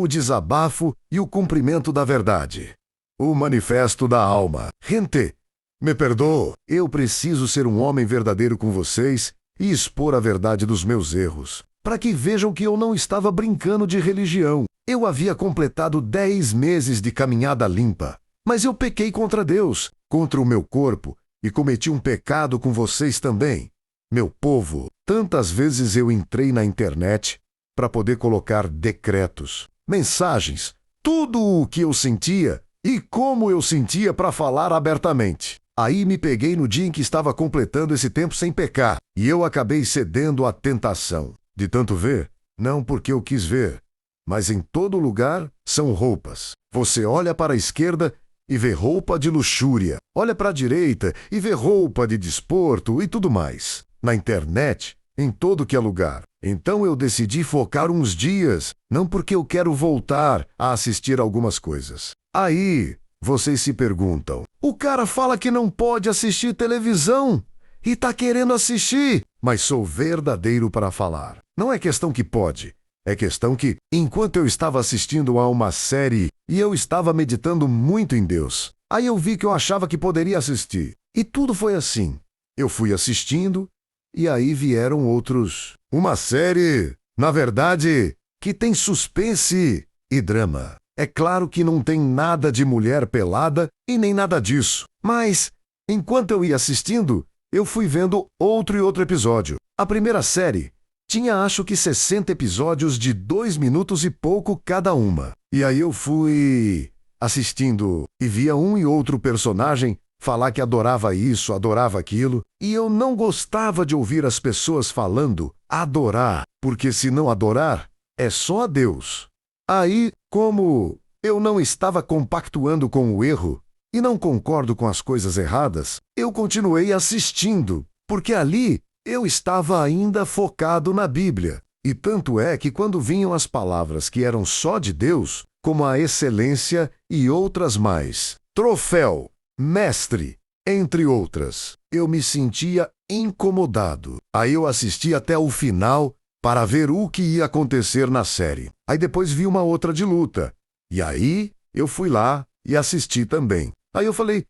o desabafo e o cumprimento da verdade. O manifesto da alma. Gente, me perdoa, eu preciso ser um homem verdadeiro com vocês e expor a verdade dos meus erros, para que vejam que eu não estava brincando de religião. Eu havia completado 10 meses de caminhada limpa, mas eu pequei contra Deus, contra o meu corpo, e cometi um pecado com vocês também. Meu povo, tantas vezes eu entrei na internet para poder colocar decretos, mensagens, tudo o que eu sentia e como eu sentia para falar abertamente. Aí me peguei no dia em que estava completando esse tempo sem pecar, e eu acabei cedendo à tentação. De tanto ver, não porque eu quis ver, mas em todo lugar são roupas. Você olha para a esquerda e vê roupa de luxúria, olha para a direita e vê roupa de desporto e tudo mais. Na internet, em todo que é lugar. Então eu decidi focar uns dias, não porque eu quero voltar a assistir algumas coisas. Aí, vocês se perguntam, o cara fala que não pode assistir televisão e tá querendo assistir, mas sou verdadeiro para falar. Não é questão que pode, é questão que, enquanto eu estava assistindo a uma série e eu estava meditando muito em Deus, aí eu vi que eu achava que poderia assistir. E tudo foi assim. Eu fui assistindo e aí vieram outros. Uma série, na verdade, que tem suspense e drama. É claro que não tem nada de mulher pelada e nem nada disso. Mas, enquanto eu ia assistindo, eu fui vendo outro e outro episódio. A primeira série tinha acho que 60 episódios de 2 minutos e pouco cada uma. E aí eu fui assistindo e via um e outro personagem falar que adorava isso, adorava aquilo, e eu não gostava de ouvir as pessoas falando adorar, porque se não adorar, é só a Deus. Aí, como eu não estava compactuando com o erro e não concordo com as coisas erradas, eu continuei assistindo, porque ali eu estava ainda focado na Bíblia. E tanto é que quando vinham as palavras que eram só de Deus, como a excelência e outras mais, troféu, mestre, entre outras, eu me sentia incomodado. Aí eu assisti até o final para ver o que ia acontecer na série. Aí depois vi uma outra de luta. E aí eu fui lá e assisti também. Aí eu falei,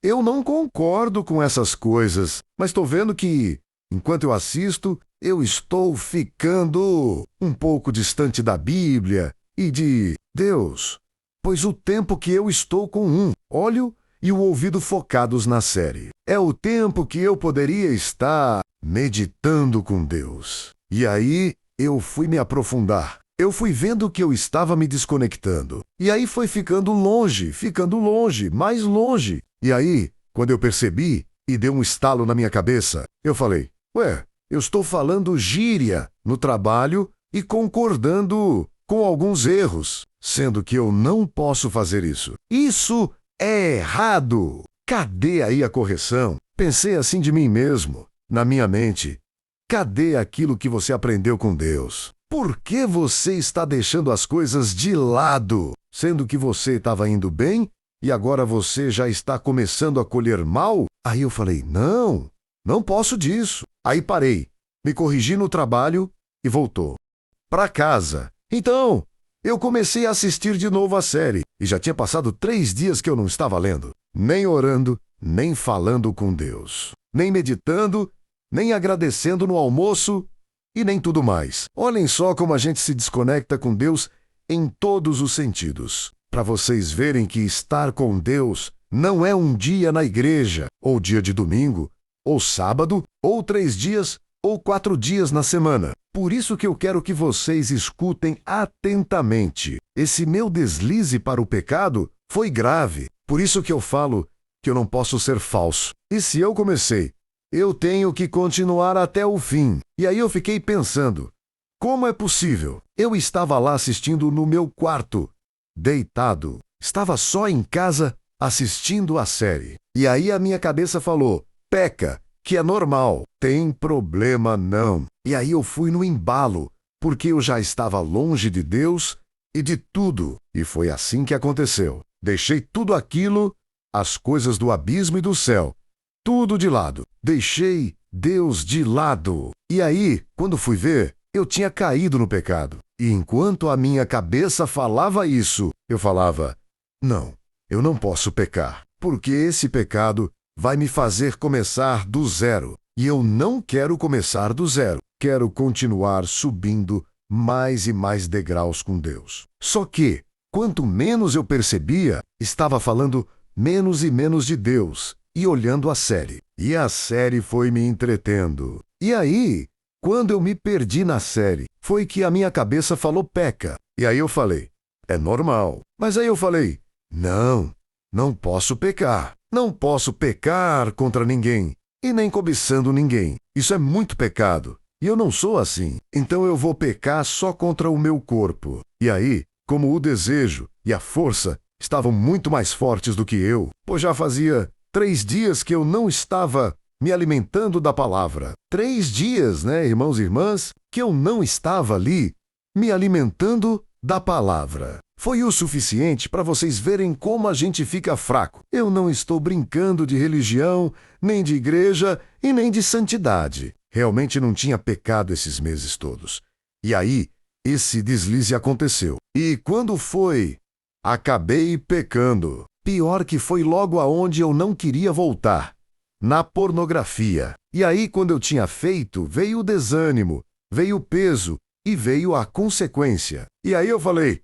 eu não concordo com essas coisas, mas estou vendo que, enquanto eu assisto, eu estou ficando um pouco distante da Bíblia e de Deus, pois o tempo que eu estou com um olho e o ouvido focados na série é o tempo que eu poderia estar meditando com Deus. E aí eu fui me aprofundar. Eu fui vendo que eu estava me desconectando. E aí foi ficando longe, mais longe. E aí, quando eu percebi e deu um estalo na minha cabeça, eu falei, ué, eu estou falando gíria no trabalho e concordando com alguns erros, sendo que eu não posso fazer isso. Isso é errado. Cadê aí a correção? Pensei assim de mim mesmo, na minha mente. Cadê aquilo que você aprendeu com Deus? Por que você está deixando as coisas de lado, sendo que você estava indo bem e agora você já está começando a colher mal? Aí eu falei, não posso disso. Aí parei, me corrigi no trabalho e voltou para casa. Então, eu comecei a assistir de novo a série e já tinha passado 3 dias que eu não estava lendo, nem orando, nem falando com Deus, nem meditando, nem agradecendo no almoço e nem tudo mais. Olhem só como a gente se desconecta com Deus em todos os sentidos, para vocês verem que estar com Deus não é um dia na igreja, ou dia de domingo, ou sábado, ou 3 dias, ou 4 dias na semana. Por isso que eu quero que vocês escutem atentamente. Esse meu deslize para o pecado foi grave. Por isso que eu falo que eu não posso ser falso. E se eu comecei, eu tenho que continuar até o fim. E aí eu fiquei pensando, como é possível? Eu estava lá assistindo no meu quarto, deitado. Estava só em casa assistindo a série. E aí a minha cabeça falou, peca, que é normal, tem problema não. E aí eu fui no embalo, porque eu já estava longe de Deus e de tudo. E foi assim que aconteceu. Deixei tudo aquilo, as coisas do abismo e do céu, tudo de lado. Deixei Deus de lado. E aí, quando fui ver, eu tinha caído no pecado. E enquanto a minha cabeça falava isso, eu falava: não, eu não posso pecar, porque esse pecado vai me fazer começar do zero. E eu não quero começar do zero. Quero continuar subindo mais e mais degraus com Deus. Só que, quanto menos eu percebia, estava falando menos e menos de Deus e olhando a série. E a série foi me entretendo. E aí, quando eu me perdi na série, foi que a minha cabeça falou peca. E aí eu falei: é normal. Mas aí eu falei: não posso pecar. Não posso pecar contra ninguém e nem cobiçando ninguém. Isso é muito pecado. E eu não sou assim. Então eu vou pecar só contra o meu corpo. E aí, como o desejo e a força estavam muito mais fortes do que eu, pois já fazia 3 dias que eu não estava me alimentando da palavra. 3 dias, né, irmãos e irmãs, que eu não estava ali me alimentando da palavra. Foi o suficiente para vocês verem como a gente fica fraco. Eu não estou brincando de religião, nem de igreja e nem de santidade. Realmente não tinha pecado esses meses todos. E aí, esse deslize aconteceu. E quando foi, acabei pecando. Pior que foi logo aonde eu não queria voltar. Na pornografia. E aí, quando eu tinha feito, veio o desânimo, veio o peso e veio a consequência. E aí eu falei: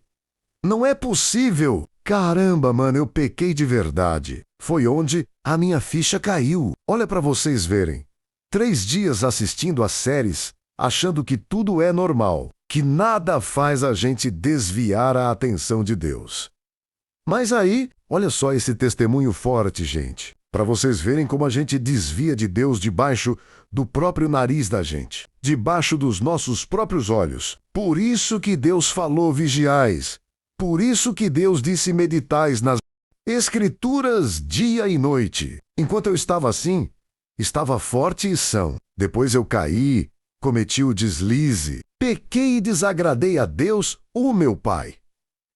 não é possível! Caramba, mano, eu pequei de verdade. Foi onde a minha ficha caiu. Olha para vocês verem. 3 dias assistindo a séries, achando que tudo é normal, que nada faz a gente desviar a atenção de Deus. Mas aí, olha só esse testemunho forte, gente, para vocês verem como a gente desvia de Deus debaixo do próprio nariz da gente, debaixo dos nossos próprios olhos. Por isso que Deus falou: vigiais. Por isso que Deus disse: meditais nas Escrituras dia e noite. Enquanto eu estava assim, estava forte e são. Depois eu caí, cometi o deslize, pequei e desagradei a Deus, o meu Pai.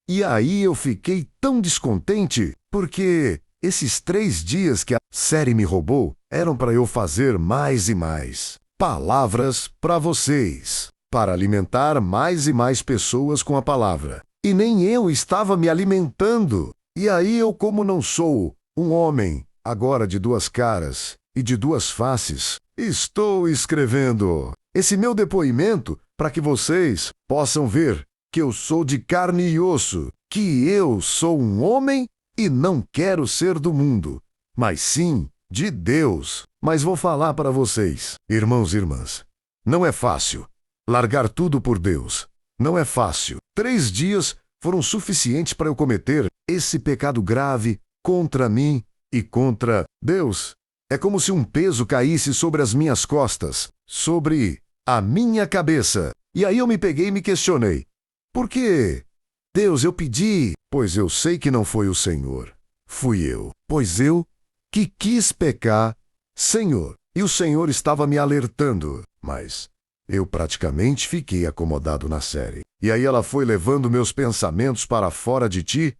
E aí eu fiquei tão descontente, porque esses 3 dias que a série me roubou eram para eu fazer mais e mais palavras para vocês, para alimentar mais e mais pessoas com a palavra. E nem eu estava me alimentando. E aí eu, como não sou um homem agora de 2 caras e de 2 faces, estou escrevendo esse meu depoimento para que vocês possam ver que eu sou de carne e osso, que eu sou um homem e não quero ser do mundo, mas sim de Deus. Mas vou falar para vocês, irmãos e irmãs, não é fácil largar tudo por Deus. Não é fácil. 3 dias foram suficientes para eu cometer esse pecado grave contra mim e contra Deus. É como se um peso caísse sobre as minhas costas, sobre a minha cabeça. E aí eu me peguei e me questionei: por quê? Deus, eu pedi. Pois eu sei que não foi o Senhor. Fui eu. Pois eu que quis pecar, Senhor. E o Senhor estava me alertando. Mas eu praticamente fiquei acomodado na série. E aí ela foi levando meus pensamentos para fora de ti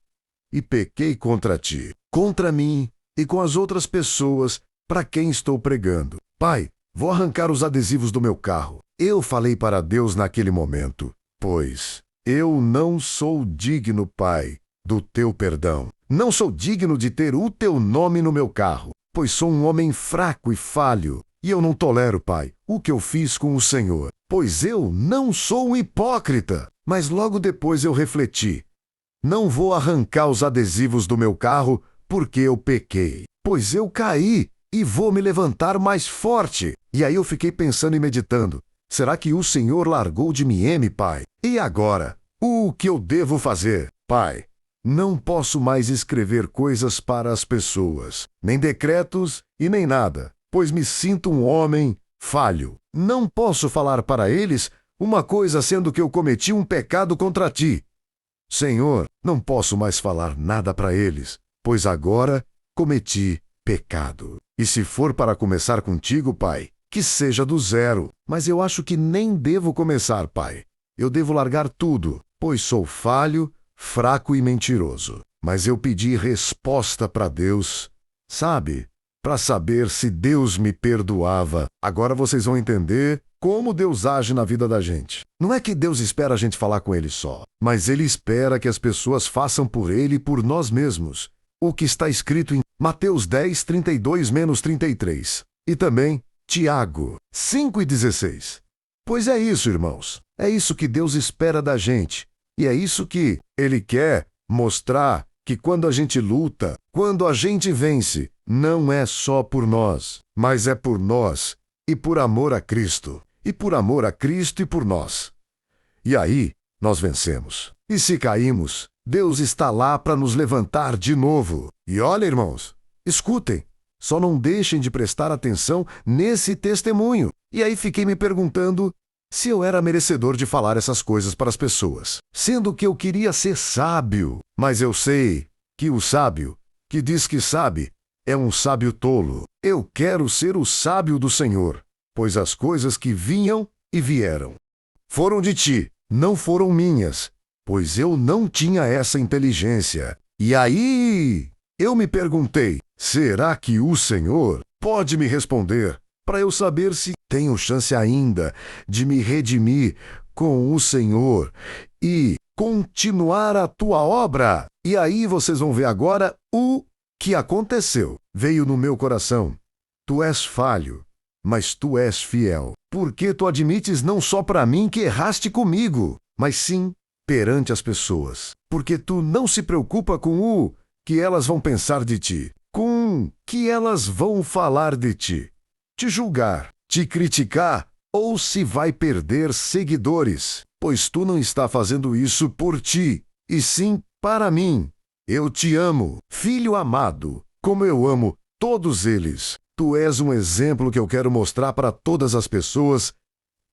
e pequei contra ti, contra mim e com as outras pessoas para quem estou pregando. Pai, vou arrancar os adesivos do meu carro. Eu falei para Deus naquele momento: pois eu não sou digno, Pai, do teu perdão. Não sou digno de ter o teu nome no meu carro, pois sou um homem fraco e falho. E eu não tolero, Pai, o que eu fiz com o Senhor, pois eu não sou um hipócrita. Mas logo depois eu refleti: não vou arrancar os adesivos do meu carro porque eu pequei, pois eu caí e vou me levantar mais forte. E aí eu fiquei pensando e meditando: será que o Senhor largou de mim, Pai? E agora? O que eu devo fazer? Pai, não posso mais escrever coisas para as pessoas, nem decretos e nem nada, pois me sinto um homem falho. Não posso falar para eles uma coisa sendo que eu cometi um pecado contra ti. Senhor, não posso mais falar nada para eles, pois agora cometi pecado. E se for para começar contigo, Pai, que seja do zero. Mas eu acho que nem devo começar, Pai. Eu devo largar tudo, pois sou falho, fraco e mentiroso. Mas eu pedi resposta para Deus, sabe? para saber se Deus me perdoava. Agora vocês vão entender como Deus age na vida da gente. Não é que Deus espera a gente falar com Ele só, mas Ele espera que as pessoas façam por Ele e por nós mesmos. O que está escrito em Mateus 10, 32-33. E também Tiago 5:16. Pois é isso, irmãos. É isso que Deus espera da gente. E é isso que Ele quer mostrar, que quando a gente luta, quando a gente vence, não é só por nós, mas é por nós e por amor a Cristo. E por amor a Cristo e por nós. E aí, nós vencemos. E se caímos, Deus está lá para nos levantar de novo. E olha, irmãos, escutem, só não deixem de prestar atenção nesse testemunho. E aí fiquei me perguntando se eu era merecedor de falar essas coisas para as pessoas, sendo que eu queria ser sábio. Mas eu sei que o sábio, que diz que sabe, é um sábio tolo. Eu quero ser o sábio do Senhor, pois as coisas que vinham e vieram foram de ti, não foram minhas, pois eu não tinha essa inteligência. E aí eu me perguntei, será que o Senhor pode me responder para eu saber se tenho chance ainda de me redimir com o Senhor e continuar a tua obra? E aí vocês vão ver agora o que aconteceu. Veio no meu coração. Tu és falho, mas tu és fiel. Porque tu admites não só para mim que erraste comigo, mas sim perante as pessoas. Porque tu não se preocupa com o que elas vão pensar de ti, com o que elas vão falar de ti, te julgar, te criticar ou se vai perder seguidores, pois tu não está fazendo isso por ti, e sim para mim. Eu te amo, filho amado, como eu amo todos eles. Tu és um exemplo que eu quero mostrar para todas as pessoas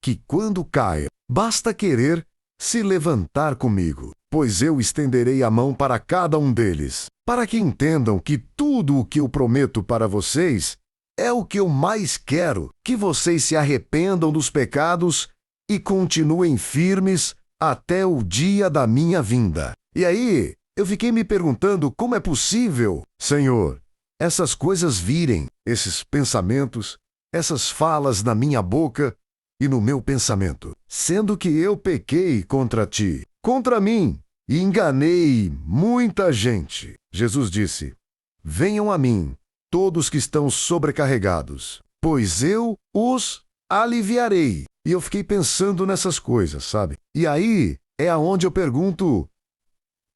que quando caem, basta querer se levantar comigo, pois eu estenderei a mão para cada um deles, para que entendam que tudo o que eu prometo para vocês é o que eu mais quero, que vocês se arrependam dos pecados e continuem firmes até o dia da minha vinda. E aí, eu fiquei me perguntando como é possível, Senhor, essas coisas virem, esses pensamentos, essas falas na minha boca e no meu pensamento, sendo que eu pequei contra ti, contra mim, e enganei muita gente. Jesus disse, venham a mim, todos que estão sobrecarregados, pois eu os aliviarei. E eu fiquei pensando nessas coisas, sabe? E aí é aonde eu pergunto,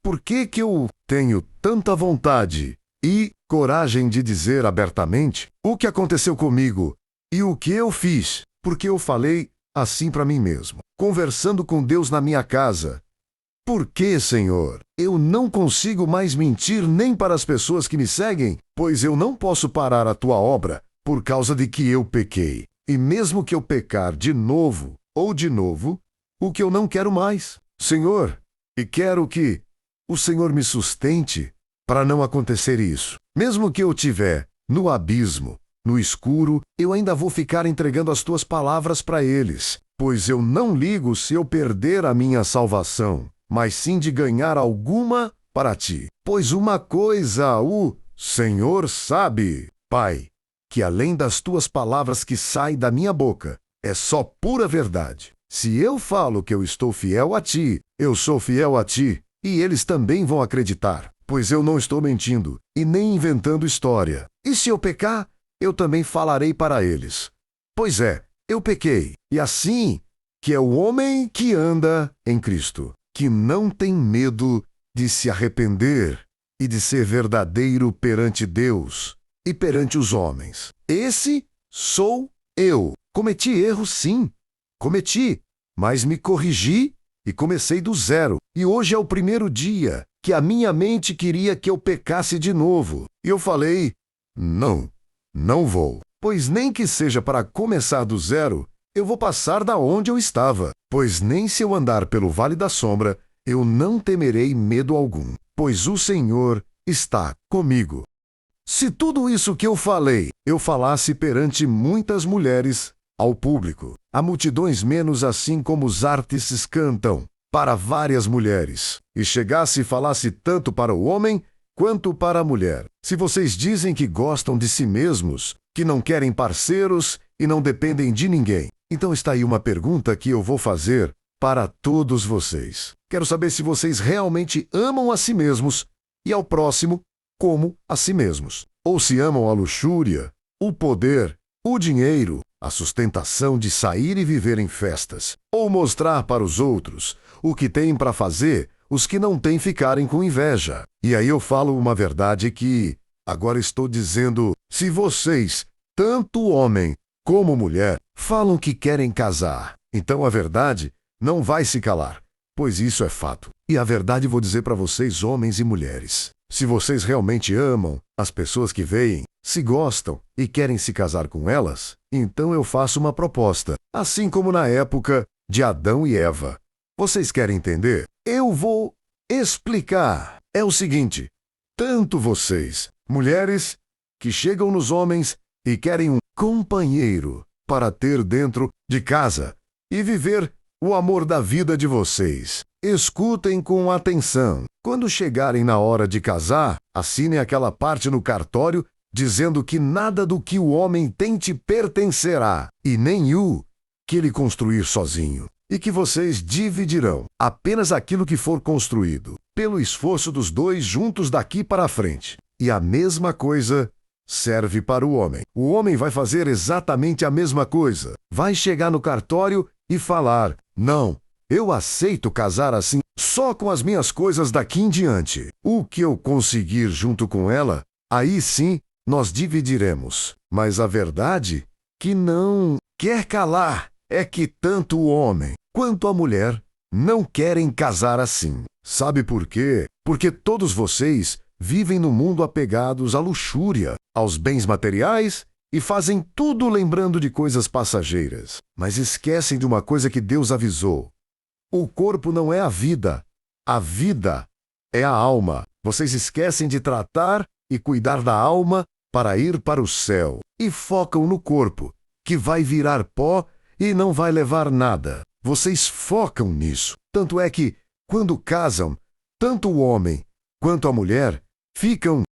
por que eu tenho tanta vontade e coragem de dizer abertamente o que aconteceu comigo e o que eu fiz? Porque eu falei assim para mim mesmo, conversando com Deus na minha casa. Por que, Senhor, eu não consigo mais mentir nem para as pessoas que me seguem? Pois eu não posso parar a tua obra por causa de que eu pequei. E mesmo que eu pecar de novo ou de novo, o que eu não quero mais, Senhor, e quero que o Senhor me sustente para não acontecer isso. Mesmo que eu estiver no abismo, no escuro, eu ainda vou ficar entregando as tuas palavras para eles, pois eu não ligo se eu perder a minha salvação, mas sim de ganhar alguma para ti. Pois uma coisa o Senhor sabe, Pai, que além das tuas palavras que saem da minha boca, é só pura verdade. Se eu falo que eu estou fiel a ti, eu sou fiel a ti, e eles também vão acreditar, pois eu não estou mentindo e nem inventando história. E se eu pecar, eu também falarei para eles. Pois é, eu pequei, e assim que é o homem que anda em Cristo, que não tem medo de se arrepender e de ser verdadeiro perante Deus e perante os homens. Esse sou eu. Cometi erros, sim. Cometi, mas me corrigi e comecei do zero. E hoje é o primeiro dia que a minha mente queria que eu pecasse de novo. E eu falei, não vou. Pois nem que seja para começar do zero, eu vou passar da onde eu estava. Pois nem se eu andar pelo vale da sombra, eu não temerei medo algum, pois o Senhor está comigo. Se tudo isso que eu falei, eu falasse perante muitas mulheres, ao público, a multidões menos assim como os artistas cantam, para várias mulheres, e chegasse e falasse tanto para o homem, Quanto para a mulher, se vocês dizem que gostam de si mesmos, que não querem parceiros e não dependem de ninguém, então está aí uma pergunta que eu vou fazer para todos vocês. Quero saber se vocês realmente amam a si mesmos e ao próximo como a si mesmos. Ou se amam a luxúria, o poder, o dinheiro, a sustentação de sair e viver em festas, ou mostrar para os outros o que têm para fazer, os que não têm ficarem com inveja. E aí eu falo uma verdade que agora estou dizendo, se vocês, tanto homem como mulher, falam que querem casar, então a verdade não vai se calar, pois isso é fato. E a verdade vou dizer para vocês, homens e mulheres. Se vocês realmente amam as pessoas que veem, se gostam e querem se casar com elas, então eu faço uma proposta, assim como na época de Adão e Eva. Vocês querem entender? Eu vou explicar. É o seguinte, tanto vocês, mulheres, que chegam nos homens e querem um companheiro para ter dentro de casa e viver o amor da vida de vocês. Escutem com atenção. Quando chegarem na hora de casar, assinem aquela parte no cartório dizendo que nada do que o homem tem te pertencerá, e nem o que ele construir sozinho, e que vocês dividirão apenas aquilo que for construído, pelo esforço dos dois juntos daqui para frente. E a mesma coisa serve para o homem. O homem vai fazer exatamente a mesma coisa. Vai chegar no cartório e falar: não, eu aceito casar assim só com as minhas coisas daqui em diante. O que eu conseguir junto com ela, aí sim nós dividiremos. Mas a verdade que não quer calar é que tanto o homem quanto a mulher não querem casar assim. Sabe por quê? Porque todos vocês vivem no mundo apegados à luxúria, aos bens materiais e fazem tudo lembrando de coisas passageiras. Mas esquecem de uma coisa que Deus avisou. O corpo não é a vida é a alma. Vocês esquecem de tratar e cuidar da alma para ir para o céu e focam no corpo, que vai virar pó e não vai levar nada. Vocês focam nisso. Tanto é que, quando casam, tanto o homem quanto a mulher ficam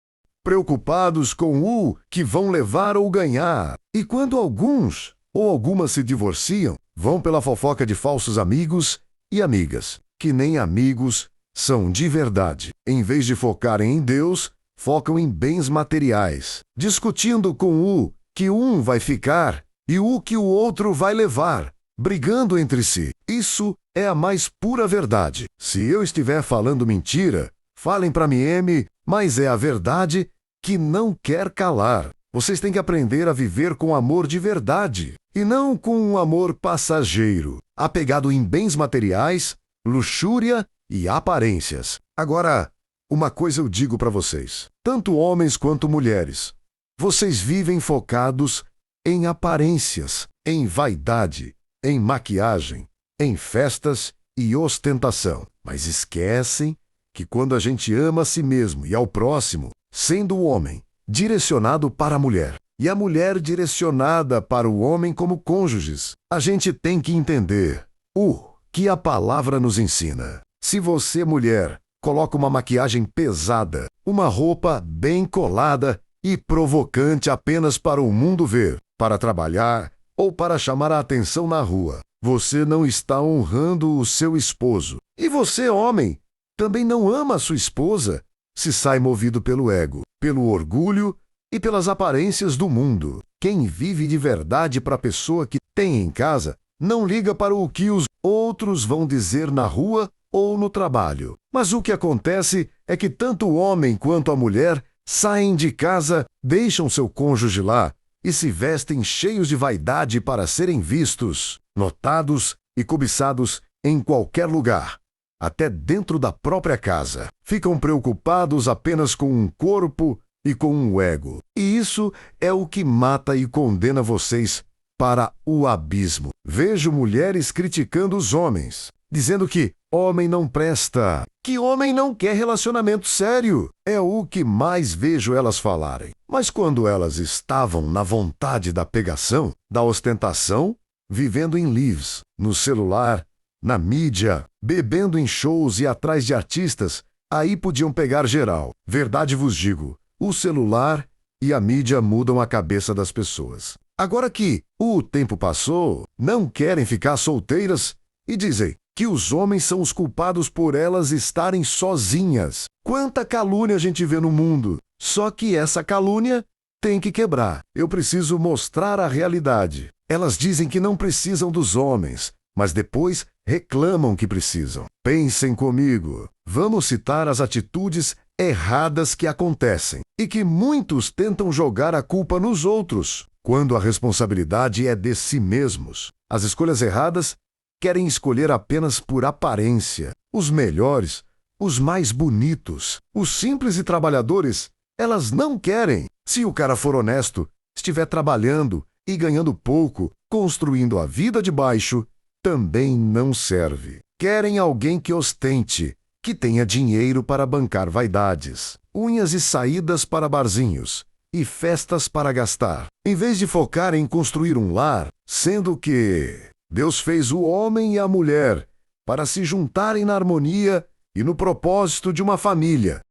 preocupados com o que vão levar ou ganhar. E quando alguns ou algumas se divorciam, vão pela fofoca de falsos amigos e amigas, que nem amigos são de verdade. Em vez de focarem em Deus, focam em bens materiais, discutindo com o que um vai ficar e o que o outro vai levar, brigando entre si. Isso é a mais pura verdade. Se eu estiver falando mentira, falem para mim, mas é a verdade que não quer calar. Vocês têm que aprender a viver com amor de verdade, e não com um amor passageiro, apegado em bens materiais, luxúria e aparências. Agora, uma coisa eu digo para vocês, tanto homens quanto mulheres, vocês vivem focados em aparências, em vaidade, em maquiagem, em festas e ostentação. Mas esquecem que quando a gente ama a si mesmo e ao próximo, sendo o homem direcionado para a mulher e a mulher direcionada para o homem como cônjuges, a gente tem que entender o que a palavra nos ensina. Se você, mulher, coloca uma maquiagem pesada, uma roupa bem colada e provocante apenas para o mundo ver, para trabalhar ou para chamar a atenção na rua, você não está honrando o seu esposo. E você, homem, também não ama a sua esposa se sai movido pelo ego, pelo orgulho e pelas aparências do mundo. Quem vive de verdade para a pessoa que tem em casa não liga para o que os outros vão dizer na rua ou no trabalho. Mas o que acontece é que tanto o homem quanto a mulher saem de casa, deixam seu cônjuge lá e se vestem cheios de vaidade para serem vistos, notados e cobiçados em qualquer lugar, até dentro da própria casa. Ficam preocupados apenas com um corpo e com um ego. E isso é o que mata e condena vocês para o abismo. Vejo mulheres criticando os homens, dizendo que homem não presta, que homem não quer relacionamento sério. É o que mais vejo elas falarem. Mas quando elas estavam na vontade da pegação, da ostentação, vivendo em lives, no celular, na mídia, bebendo em shows e atrás de artistas Aí podiam pegar geral. Verdade vos digo, o celular e a mídia mudam a cabeça das pessoas. Agora que o tempo passou, não querem ficar solteiras e dizem que os homens são os culpados por elas estarem sozinhas. Quanta calúnia a gente vê no mundo. Só que essa calúnia tem que quebrar. Eu preciso mostrar a realidade. Elas dizem que não precisam dos homens, mas depois reclamam que precisam. Pensem comigo. Vamos citar as atitudes erradas que acontecem e que muitos tentam jogar a culpa nos outros, quando a responsabilidade é de si mesmos. As escolhas erradas querem escolher apenas por aparência. Os melhores, os mais bonitos, os simples e trabalhadores, elas não querem. Se o cara for honesto, estiver trabalhando e ganhando pouco, construindo a vida de baixo, também não serve. Querem alguém que ostente, que tenha dinheiro para bancar vaidades, unhas e saídas para barzinhos e festas para gastar, em vez de focar em construir um lar, sendo que Deus fez o homem e a mulher para se juntarem na harmonia e no propósito de uma família.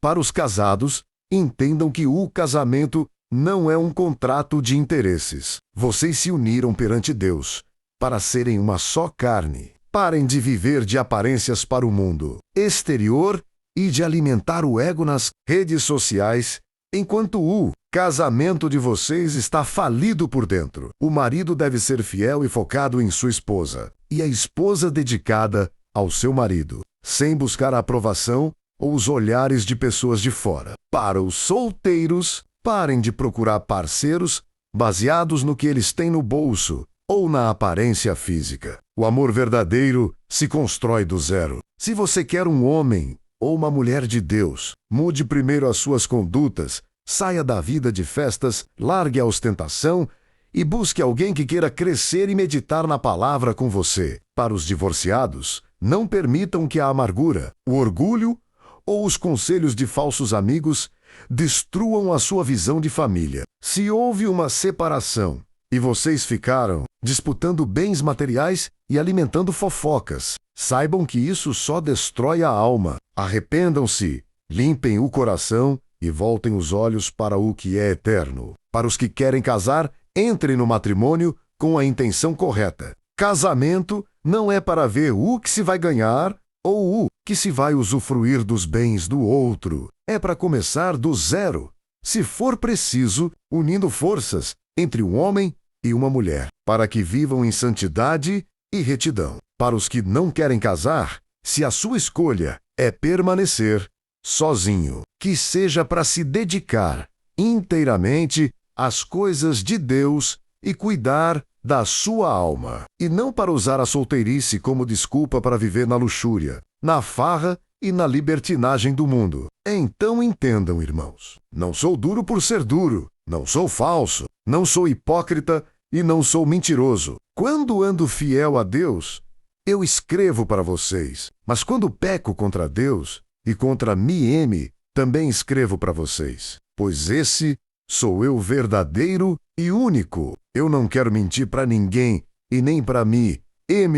Para os casados, entendam que o casamento não é um contrato de interesses. Vocês se uniram perante Deus para serem uma só carne. Parem de viver de aparências para o mundo exterior e de alimentar o ego nas redes sociais, enquanto o casamento de vocês está falido por dentro. O marido deve ser fiel e focado em sua esposa, e a esposa dedicada ao seu marido, sem buscar a aprovação ou os olhares de pessoas de fora. Para os solteiros, parem de procurar parceiros baseados no que eles têm no bolso ou na aparência física. O amor verdadeiro se constrói do zero. Se você quer um homem ou uma mulher de Deus, mude primeiro as suas condutas, saia da vida de festas, largue a ostentação e busque alguém que queira crescer e meditar na palavra com você. Para os divorciados, não permitam que a amargura, o orgulho ou os conselhos de falsos amigos destruam a sua visão de família. Se houve uma separação e vocês ficaram disputando bens materiais e alimentando fofocas, saibam que isso só destrói a alma. Arrependam-se, limpem o coração e voltem os olhos para o que é eterno. Para os que querem casar, entrem no matrimônio com a intenção correta. Casamento não é para ver o que se vai ganhar ou o que se vai usufruir dos bens do outro. É para começar do zero, se for preciso, unindo forças entre um homem e uma mulher, para que vivam em santidade e retidão. Para os que não querem casar, se a sua escolha é permanecer sozinho, que seja para se dedicar inteiramente às coisas de Deus e cuidar da sua alma, e não para usar a solteirice como desculpa para viver na luxúria, na farra e na libertinagem do mundo. Então entendam, irmãos, não sou duro por ser duro, não sou falso, não sou hipócrita e não sou mentiroso. Quando ando fiel a Deus, eu escrevo para vocês, mas quando peco contra Deus e contra mim, também escrevo para vocês, pois esse sou eu verdadeiro e único. Eu não quero mentir para ninguém e nem para mim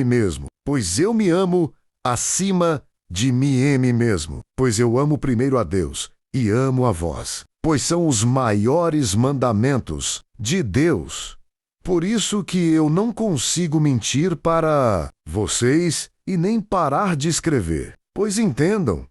mesmo, pois eu me amo acima de mim mesmo, pois eu amo primeiro a Deus e amo a vós, pois são os maiores mandamentos de Deus. Por isso que eu não consigo mentir para vocês e nem parar de escrever, pois entendam,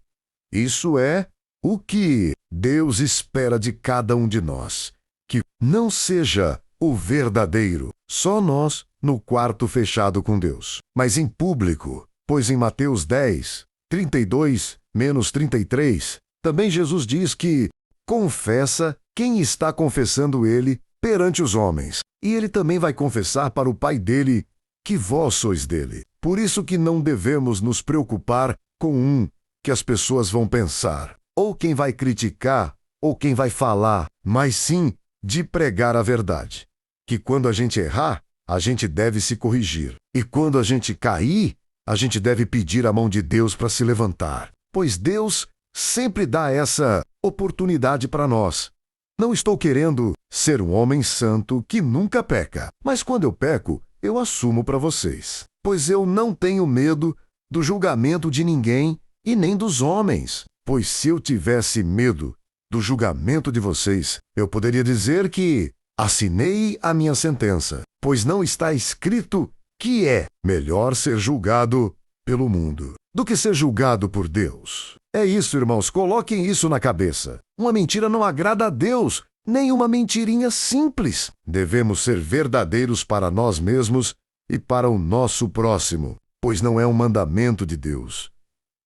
isso é o que Deus espera de cada um de nós, que não seja o verdadeiro, só nós no quarto fechado com Deus, mas em público, pois em Mateus 10, 32-33, também Jesus diz que confessa quem está confessando ele perante os homens, e ele também vai confessar para o Pai dele que vós sois dele. Por isso que não devemos nos preocupar com que as pessoas vão pensar, ou quem vai criticar, ou quem vai falar, mas sim de pregar a verdade. Que quando a gente errar, a gente deve se corrigir. E quando a gente cair, a gente deve pedir a mão de Deus para se levantar. Pois Deus sempre dá essa oportunidade para nós. Não estou querendo ser um homem santo que nunca peca, mas quando eu peco, eu assumo para vocês. Pois eu não tenho medo do julgamento de ninguém e nem dos homens. Pois se eu tivesse medo do julgamento de vocês, eu poderia dizer que assinei a minha sentença, pois não está escrito que é melhor ser julgado pelo mundo do que ser julgado por Deus. É isso, irmãos, coloquem isso na cabeça. Uma mentira não agrada a Deus, nem uma mentirinha simples. Devemos ser verdadeiros para nós mesmos e para o nosso próximo, pois não é um mandamento de Deus.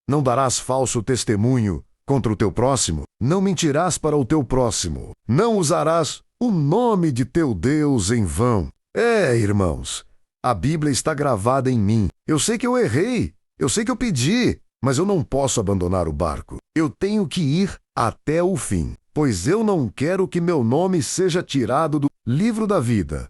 Não darás falso testemunho contra o teu próximo, não mentirás para o teu próximo, não usarás o nome de teu Deus em vão. Irmãos, a Bíblia está gravada em mim. Eu sei que eu errei, eu sei que eu pedi, mas eu não posso abandonar o barco. Eu tenho que ir até o fim, pois eu não quero que meu nome seja tirado do livro da vida.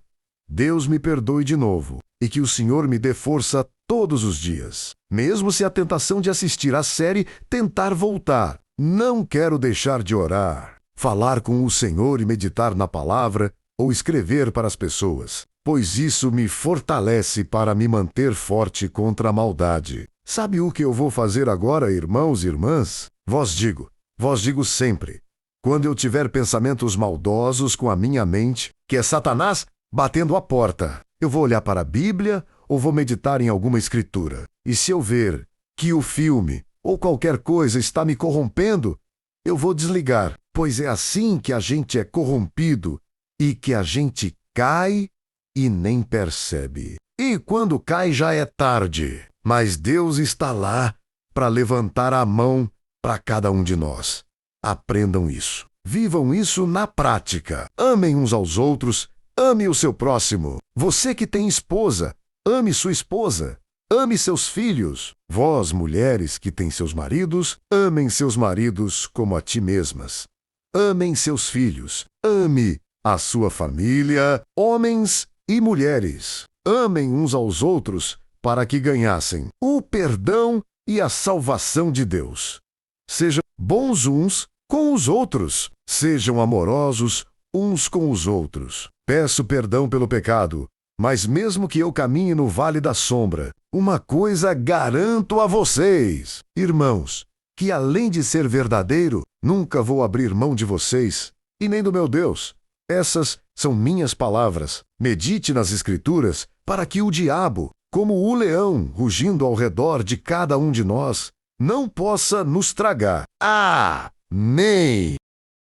Deus me perdoe de novo e que o Senhor me dê força todos os dias. Mesmo se a tentação de assistir à série tentar voltar, não quero deixar de orar, falar com o Senhor e meditar na palavra ou escrever para as pessoas, pois isso me fortalece para me manter forte contra a maldade. Sabe o que eu vou fazer agora, irmãos e irmãs? Vos digo sempre, quando eu tiver pensamentos maldosos com a minha mente, que é Satanás batendo a porta, eu vou olhar para a Bíblia ou vou meditar em alguma escritura. E se eu ver que o filme ou qualquer coisa está me corrompendo, eu vou desligar, pois é assim que a gente é corrompido e que a gente cai e nem percebe. E quando cai já é tarde, mas Deus está lá para levantar a mão para cada um de nós. Aprendam isso. Vivam isso na prática. Amem uns aos outros, ame o seu próximo. Você que tem esposa, ame sua esposa. Ame seus filhos. Vós, mulheres que têm seus maridos, amem seus maridos como a ti mesmas. Amem seus filhos. Ame a sua família, homens e mulheres. Amem uns aos outros para que ganhassem o perdão e a salvação de Deus. Sejam bons uns com os outros. Sejam amorosos uns com os outros. Peço perdão pelo pecado, mas mesmo que eu caminhe no vale da sombra, uma coisa garanto a vocês, irmãos, que além de ser verdadeiro, nunca vou abrir mão de vocês e nem do meu Deus. Essas são minhas palavras. Medite nas Escrituras para que o diabo, como o leão rugindo ao redor de cada um de nós, não possa nos tragar. Amém!